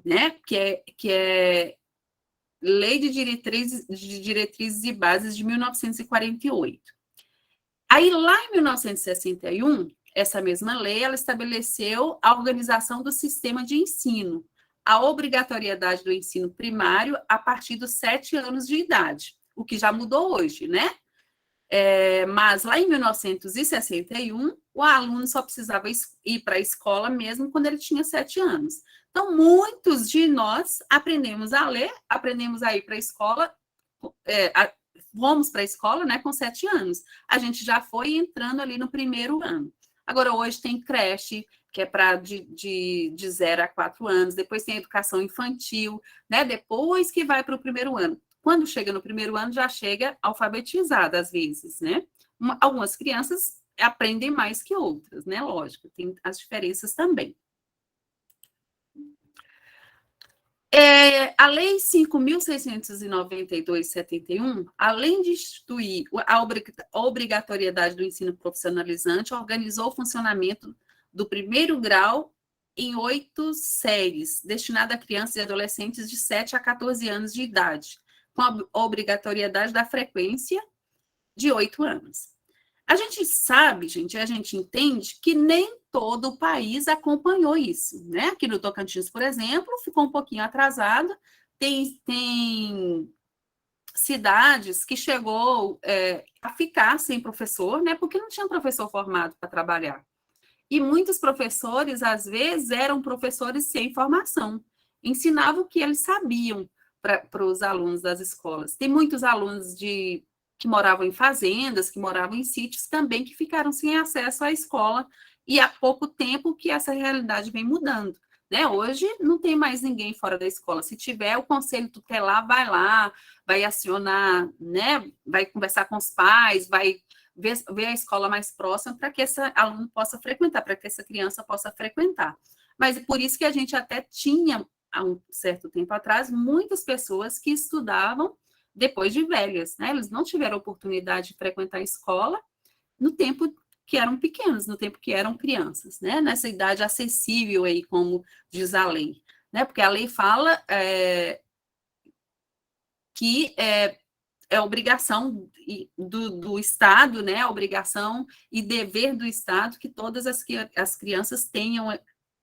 né? Que é Lei de Diretrizes e Bases de 1948. Aí, lá em 1961, essa mesma lei, ela estabeleceu a organização do sistema de ensino, a obrigatoriedade do ensino primário a partir dos 7 anos de idade, o que já mudou hoje, né? Mas lá em 1961, o aluno só precisava ir para a escola mesmo quando ele tinha 7 anos. Então, muitos de nós aprendemos a ler, aprendemos a ir para a escola, fomos para a escola, né, com 7 anos. A gente já foi entrando ali no primeiro ano. Agora, hoje tem creche, que é para de 0 a 4 anos, depois tem educação infantil, né, depois que vai para o primeiro ano. Quando chega no primeiro ano, já chega alfabetizada, às vezes, né? Algumas crianças aprendem mais que outras, né? Lógico, tem as diferenças também. A Lei 5.692/71, além de instituir a obrigatoriedade do ensino profissionalizante, organizou o funcionamento do primeiro grau em 8 séries, destinada a crianças e adolescentes de 7 a 14 anos de idade, com a obrigatoriedade da frequência de 8 anos. A gente sabe, gente, a gente entende que nem todo o país acompanhou isso, né? Aqui no Tocantins, por exemplo, ficou um pouquinho atrasado, tem cidades que chegou a ficar sem professor, né? Porque não tinha professor formado para trabalhar. E muitos professores, às vezes, eram professores sem formação, ensinavam o que eles sabiam para os alunos das escolas. Tem muitos alunos que moravam em fazendas, que moravam em sítios também, que ficaram sem acesso à escola, e há pouco tempo que essa realidade vem mudando, né? Hoje não tem mais ninguém fora da escola. Se tiver, o conselho tutelar vai lá, vai acionar, né? Vai conversar com os pais, vai ver a escola mais próxima para que esse aluno possa frequentar, para que essa criança possa frequentar. Mas é por isso que a gente até tinha, há um certo tempo atrás, muitas pessoas que estudavam depois de velhas, né? Eles não tiveram oportunidade de frequentar a escola no tempo que eram pequenos, no tempo que eram crianças, né? Nessa idade acessível aí, como diz a lei, né? Porque a lei fala que é obrigação do Estado, né? A obrigação e dever do Estado que todas as crianças tenham a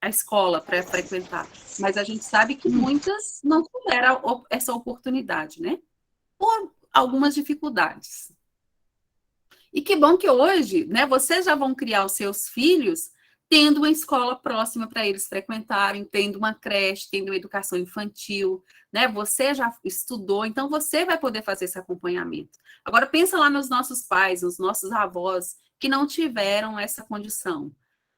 escola para frequentar. Mas a gente sabe que muitas não tiveram essa oportunidade, né? Por algumas dificuldades. E que bom que hoje, né, vocês já vão criar os seus filhos tendo uma escola próxima para eles frequentarem, tendo uma creche, tendo uma educação infantil, né? Você já estudou, então você vai poder fazer esse acompanhamento. Agora, pensa lá nos nossos pais, nos nossos avós, que não tiveram essa condição,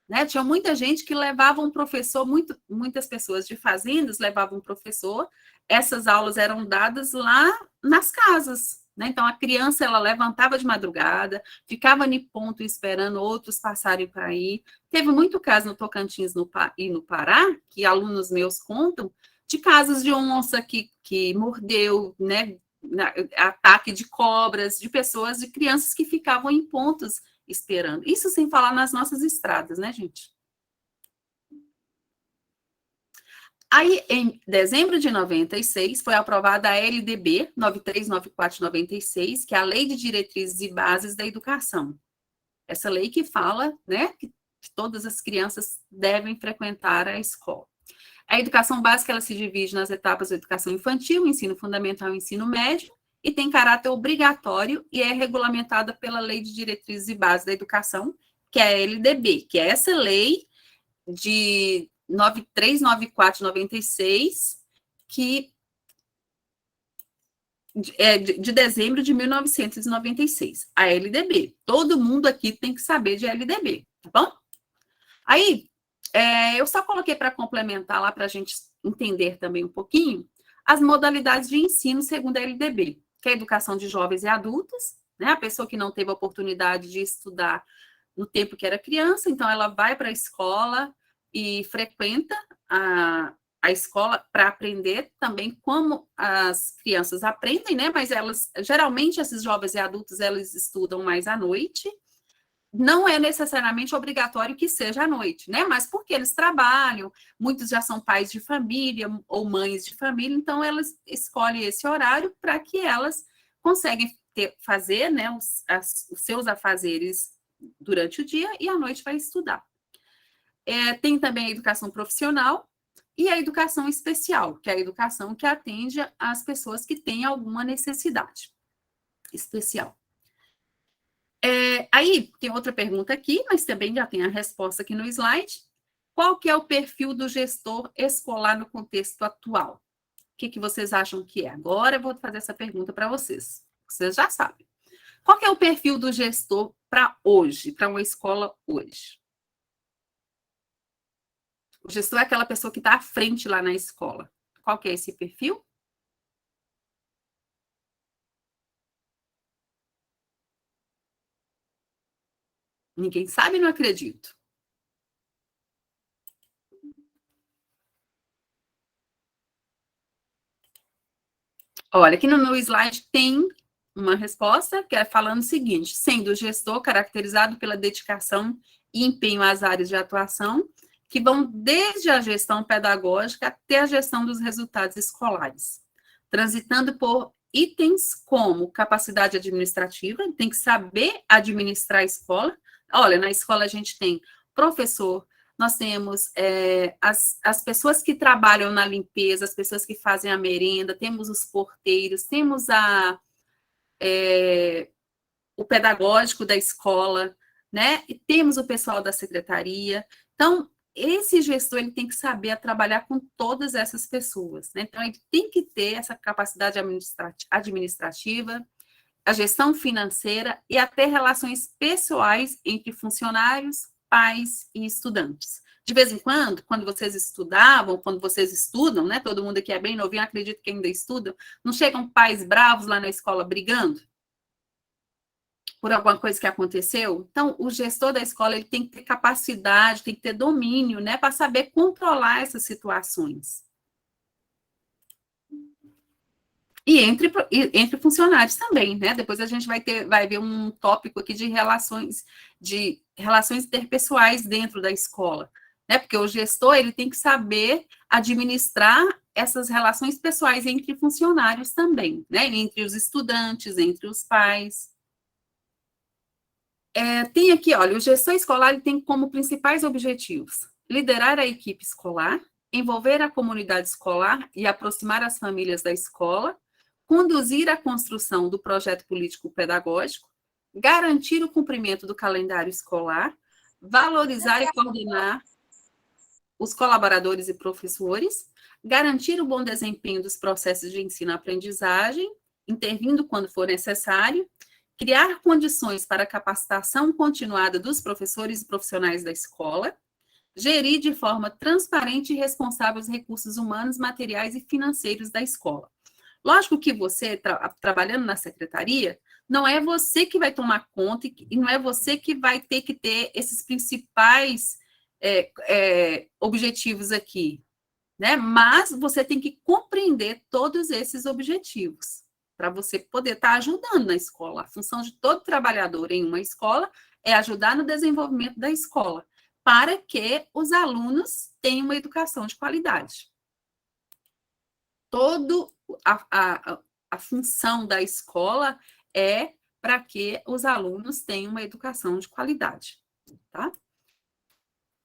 né? Tinha muita gente que levava um professor, muitas pessoas de fazendas levavam um professor, essas aulas eram dadas lá nas casas, né? Então, a criança, ela levantava de madrugada, ficava em ponto esperando outros passarem para ir. Teve muito caso no Tocantins e no Pará, que alunos meus contam, de casos de onça que mordeu, né? Ataque de cobras, de pessoas, de crianças que ficavam em pontos esperando. Isso sem falar nas nossas estradas, né, gente? Aí, em dezembro de 96, foi aprovada a LDB 9394/96, que é a Lei de Diretrizes e Bases da Educação. Essa lei que fala, né, que todas as crianças devem frequentar a escola. A educação básica, ela se divide nas etapas da educação infantil, ensino fundamental e ensino médio, e tem caráter obrigatório e é regulamentada pela Lei de Diretrizes e Bases da Educação, que é a LDB, que é essa lei de 9394/96, que de dezembro de 1996, a LDB. Todo mundo aqui tem que saber de LDB, tá bom? Aí, eu só coloquei para complementar lá, para a gente entender também um pouquinho, as modalidades de ensino segundo a LDB, que é a educação de jovens e adultos, né? A pessoa que não teve a oportunidade de estudar no tempo que era criança, então ela vai para a escola e frequenta a escola para aprender também como as crianças aprendem, né? Mas elas, geralmente, esses jovens e adultos, eles estudam mais à noite. Não é necessariamente obrigatório que seja à noite, né? Mas porque eles trabalham, muitos já são pais de família ou mães de família, então elas escolhem esse horário para que elas conseguem fazer, né, os seus afazeres durante o dia e à noite vai estudar. Tem também a educação profissional e a educação especial, que é a educação que atende às pessoas que têm alguma necessidade especial. Aí, tem outra pergunta aqui, mas também já tem a resposta aqui no slide. Qual que é o perfil do gestor escolar no contexto atual? O que vocês acham que é? Agora eu vou fazer essa pergunta para vocês. Vocês já sabem. Qual que é o perfil do gestor para hoje, para uma escola hoje? O gestor é aquela pessoa que está à frente lá na escola. Qual que é esse perfil? Ninguém sabe, não acredito. Olha, aqui no meu slide tem uma resposta que é falando o seguinte: sendo o gestor caracterizado pela dedicação e empenho às áreas de atuação, que vão desde a gestão pedagógica até a gestão dos resultados escolares, transitando por itens como capacidade administrativa, tem que saber administrar a escola. Olha, na escola a gente tem professor, nós temos as pessoas que trabalham na limpeza, as pessoas que fazem a merenda, temos os porteiros, temos o pedagógico da escola, né? E temos o pessoal da secretaria. Então, esse gestor ele tem que saber trabalhar com todas essas pessoas, né? Então, ele tem que ter essa capacidade administrativa, a gestão financeira e até relações pessoais entre funcionários, pais e estudantes. De vez em quando vocês estudavam, quando vocês estudam, né? Todo mundo aqui é bem novinho, acredito que ainda estudam, não chegam pais bravos lá na escola brigando por alguma coisa que aconteceu? Então, o gestor da escola ele tem que ter capacidade, tem que ter domínio, né? Para saber controlar essas situações. E entre funcionários também, né? Depois a gente vai ver um tópico aqui de relações interpessoais dentro da escola, né? Porque o gestor ele tem que saber administrar essas relações pessoais entre funcionários também, né? Entre os estudantes, entre os pais. Tem aqui, olha, o gestor escolar ele tem como principais objetivos liderar a equipe escolar, envolver a comunidade escolar e aproximar as famílias da escola, conduzir a construção do projeto político-pedagógico, garantir o cumprimento do calendário escolar, valorizar e coordenar os colaboradores e professores, garantir o bom desempenho dos processos de ensino-aprendizagem, intervindo quando for necessário, criar condições para a capacitação continuada dos professores e profissionais da escola, gerir de forma transparente e responsável os recursos humanos, materiais e financeiros da escola. Lógico que você, trabalhando na secretaria, não é você que vai tomar conta e não é você que vai ter que ter esses principais objetivos aqui, né? Mas você tem que compreender todos esses objetivos para você poder estar ajudando na escola. A função de todo trabalhador em uma escola é ajudar no desenvolvimento da escola, para que os alunos tenham uma educação de qualidade. Toda a função da escola é para que os alunos tenham uma educação de qualidade, tá?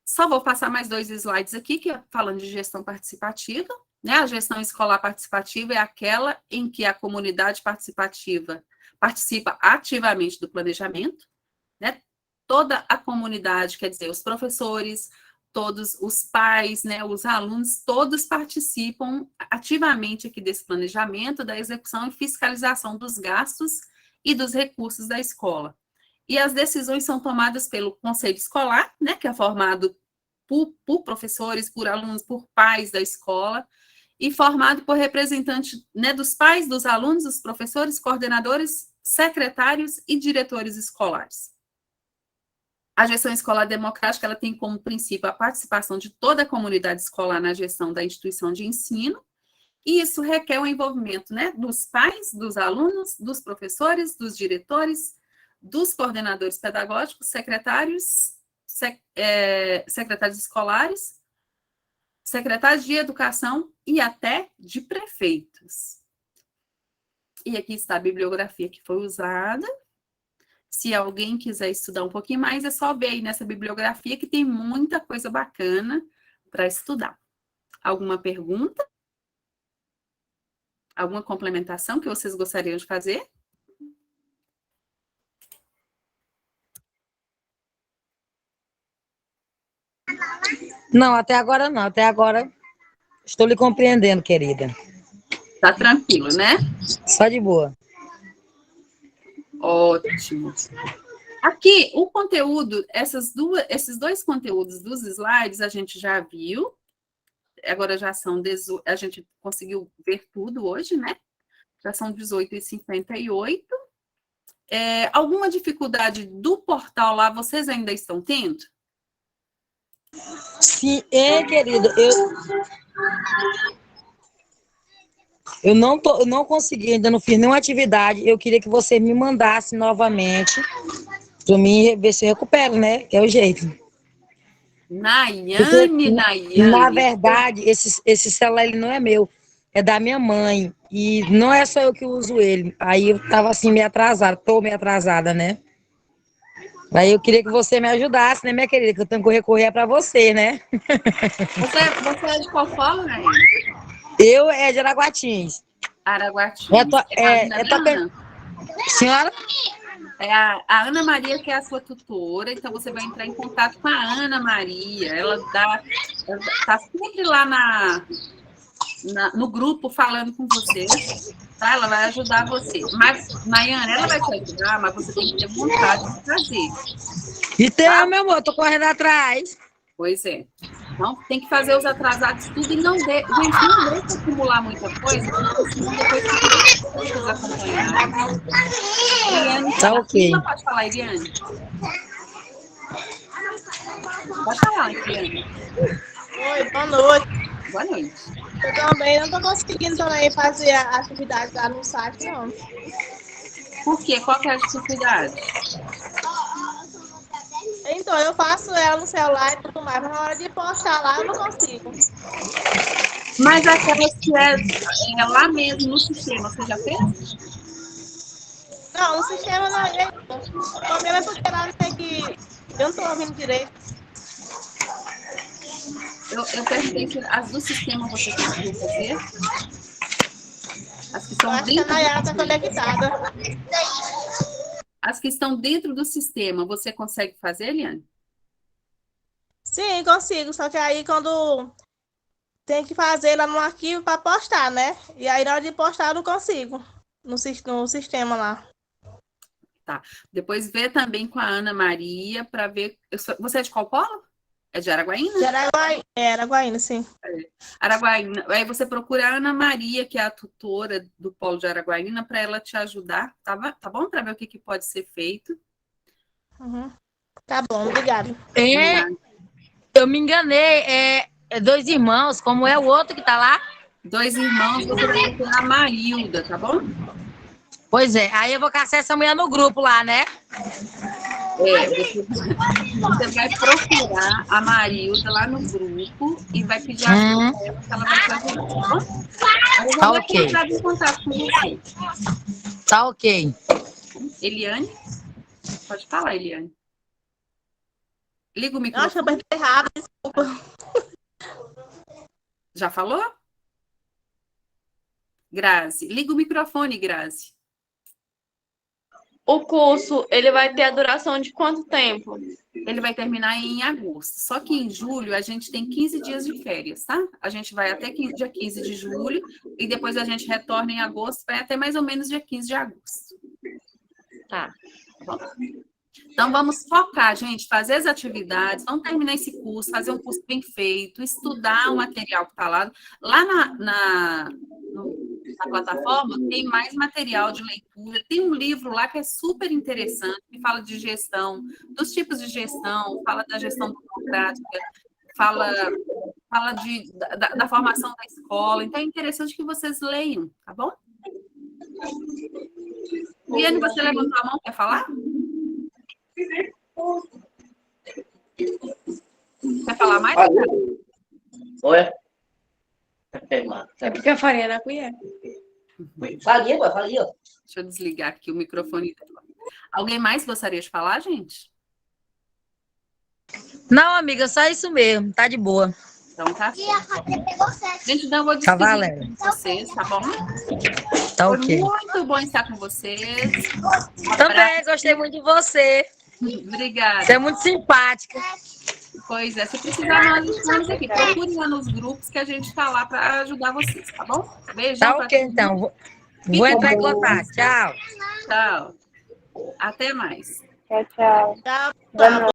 Só vou passar mais 2 slides aqui, que é falando de gestão participativa, né? A gestão escolar participativa é aquela em que a comunidade participativa participa ativamente do planejamento, né? Toda a comunidade, quer dizer, os professores, todos os pais, né, os alunos, todos participam ativamente aqui desse planejamento, da execução e fiscalização dos gastos e dos recursos da escola. E as decisões são tomadas pelo conselho escolar, né, que é formado por professores, por alunos, por pais da escola, e formado por representantes, né, dos pais, dos alunos, dos professores, coordenadores, secretários e diretores escolares. A gestão escolar democrática, ela tem como princípio a participação de toda a comunidade escolar na gestão da instituição de ensino, e isso requer o envolvimento, né, dos pais, dos alunos, dos professores, dos diretores, dos coordenadores pedagógicos, secretários escolares, secretários de educação e até de prefeitos. E aqui está a bibliografia que foi usada. Se alguém quiser estudar um pouquinho mais, é só ver aí nessa bibliografia que tem muita coisa bacana para estudar. Alguma pergunta? Alguma complementação que vocês gostariam de fazer? Não, até agora não. Até agora estou lhe compreendendo, querida. Tá tranquilo, né? Só de boa. Ótimo. Aqui, o conteúdo, esses dois conteúdos dos slides a gente já viu. Agora já são, a gente conseguiu ver tudo hoje, né? Já são 18h58. Alguma dificuldade do portal lá, vocês ainda estão tendo? Sim, querido, eu não consegui, ainda não fiz nenhuma atividade. Eu queria que você me mandasse novamente para mim ver se eu recupero, né? Que é o jeito. Nayane. Na verdade, esse celular ele não é meu, é da minha mãe. E não é só eu que uso ele. Aí eu tava assim meio atrasada, tô meio atrasada, né? Aí eu queria que você me ajudasse, né, minha querida? Que eu tenho que recorrer para você, né? Você é de qual polo, Nayane? Eu é de Araguatins. Araguatins. Senhora? É a Ana Maria que é a sua tutora, então você vai entrar em contato com a Ana Maria. Ela está sempre lá no grupo falando com você, tá? Ela vai ajudar você. Mas, Nayane, ela vai te ajudar, mas você tem que ter vontade de fazer. Então, tá? Meu amor, tô correndo atrás. Pois é. Então, tem que fazer os atrasados tudo e não deixa acumular muita coisa, porque senão depois vocês acompanharem. Eliane, tá ok. Pode falar, Eliane? Pode falar, Eliane. Oi, boa noite. Boa noite. Eu também não estou conseguindo também fazer a atividade lá no site, não. Por quê? Qual que é a dificuldade? Então, eu faço ela no celular e tudo mais, mas na hora de postar lá eu não consigo. Mas aquelas que é lá mesmo no sistema, você já fez? Não, no sistema não é. O problema é porque lá não tem que. Eu não estou ouvindo direito. Eu perguntei se as do sistema você conseguiu fazer. As que estão dentro. A Nayara está conectada. As que estão dentro do sistema, você consegue fazer, Eliane? Sim, consigo. Só que aí quando tem que fazer lá no arquivo para postar, né? E aí na hora de postar eu não consigo. No sistema lá. Tá. Depois vê também com a Ana Maria para ver. Você é de qual polo? É de Araguaína? De Araguaína, Araguaína, sim. Araguaína. Aí você procura a Ana Maria, que é a tutora do polo de Araguaína, para ela te ajudar, tá bom? Para ver o que pode ser feito. Uhum. Tá bom, obrigada. Eu me enganei, é 2 irmãos, como é o outro que tá lá? 2 irmãos, você vai procurar a Marilda, tá bom? Pois é, aí eu vou caçar essa mulher no grupo lá, né? Você vai procurar a Marilda lá no grupo e vai pedir ajuda pra ela, que ela vai te ajudar, tá bom? Tá ok. Entrar em contato com você. Tá ok. Eliane? Pode falar, Eliane. Liga o microfone. Nossa, eu apertei errado, desculpa. Já falou? Grazi. Liga o microfone, Grazi. O curso, ele vai ter a duração de quanto tempo? Ele vai terminar em agosto. Só que em julho a gente tem 15 dias de férias, tá? A gente vai até dia 15 de julho e depois a gente retorna em agosto, vai até mais ou menos dia 15 de agosto. Tá. Bom. Então, vamos focar, gente, fazer as atividades, vamos terminar esse curso, fazer um curso bem feito, estudar o material que está lá. Lá na plataforma tem mais material de leitura, tem um livro lá que é super interessante, que fala de gestão, dos tipos de gestão, fala da gestão democrática, fala da formação da escola. Então, é interessante que vocês leiam, tá bom? Liane, você levantou a mão, quer falar? Quer falar mais? Oi? É porque a farinha na colher. Fala aí, fala aí. Deixa eu desligar aqui o microfone. Alguém mais gostaria de falar, gente? Não, amiga, só isso mesmo. Tá de boa. Então tá. Gente, então eu vou despedir de vocês, tá bom? Tá ok. Foi muito bom estar com vocês. Também gostei muito de você. Obrigada. Você é muito simpática. Pois é, se precisar, nós estamos aqui. Procure lá nos grupos que a gente está lá para ajudar vocês, tá bom? Beijão. Tá ok, então. Vou entrar em contato. Tchau. Tchau. Até mais. Tchau, tchau. Tchau.